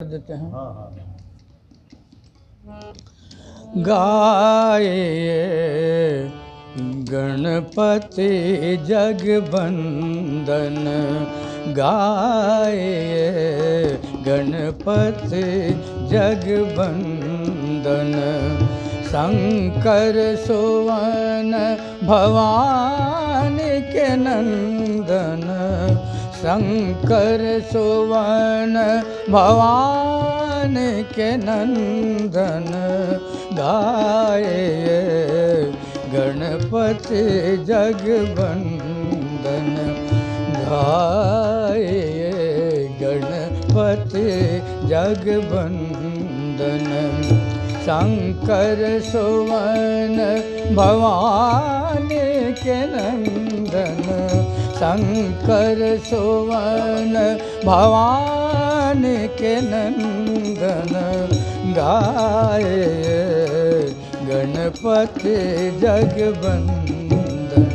देते हैं। हाँ हाँ। गाये गणपति जगबंदन, गाये गणपति जगबंदन। शंकर सुवन भवानी के नंदन, शंकर सुवन भवानी के नंदन। गाये गणपति जगबंदन, गाये गणपति जगबंदन। शंकर सुवन भवानी के नंदन, शंकर सुवन भवानी के नंदन। गाये गणपति जगबंदन,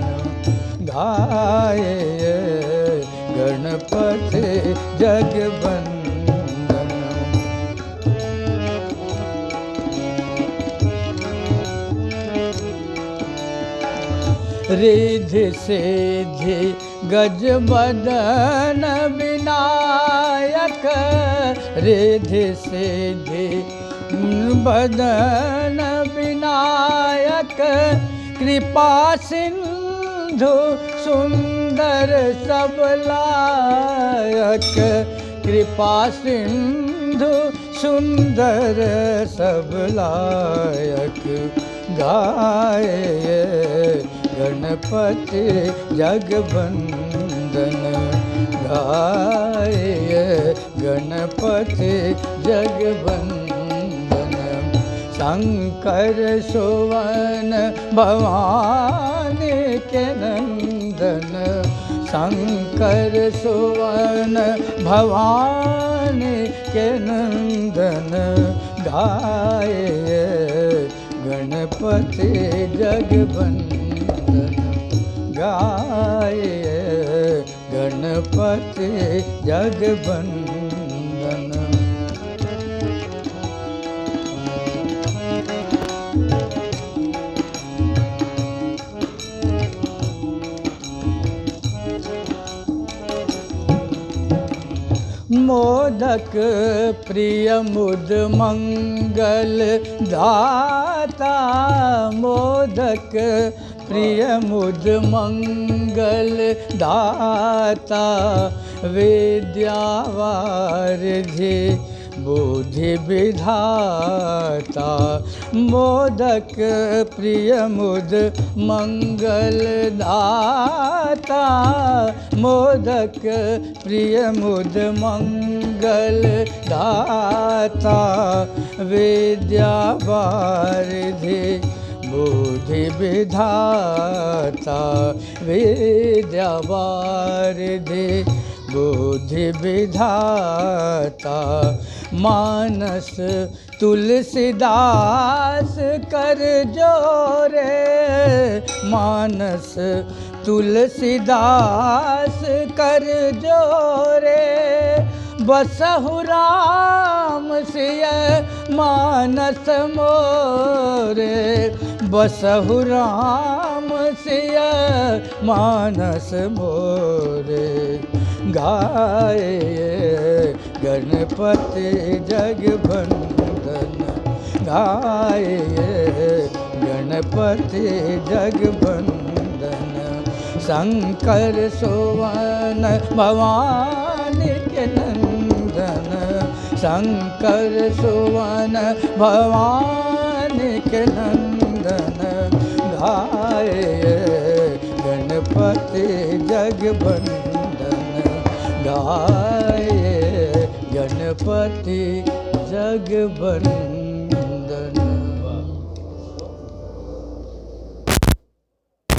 गाये गणपति जगबंदन। रिद्धि सिद्धि गजबदन विनायक, रिद्धि सिद्धि बदन विनायक। कृपा सिंधु सुंदर सबलायक, कृपा सिंधु सुंदर सबलायक। गाये गणपति जगबंदन, गाये गणपति जगबंदन। शंकर सुवन भवानी के नंदन, शंकर सुवन भवानी के नंदन। गाये गणपति जगबंदन, गाये गणपति जगबंदन। मोदक प्रिय मुद मंगल दाता, मोदक प्रिय मुद मंगल दाता। विद्यावारिधि बुद्धि विधाता, मोदक प्रिय मुद मंगल दाता। मोदक प्रिय मुद मंगल दाता। विद्यावारिधि बुद्धि विधाता, विद्यावारिधि बुद्धि विधाता। मानस तुलसीदास कर जोरे, मानस तुलसीदास कर जोरे। बसहु राम सिय मानस मोरे, बसहु राम सिय मानस मोरे। गाये गणपति जगबंदन, गाये गणपति जगबंदन। शंकर सुवन भवानी के नंदन, शंकर सुवन भवानी के नंदन। गाये गणपति जगबंदन, गाये गणपति जगबंदन।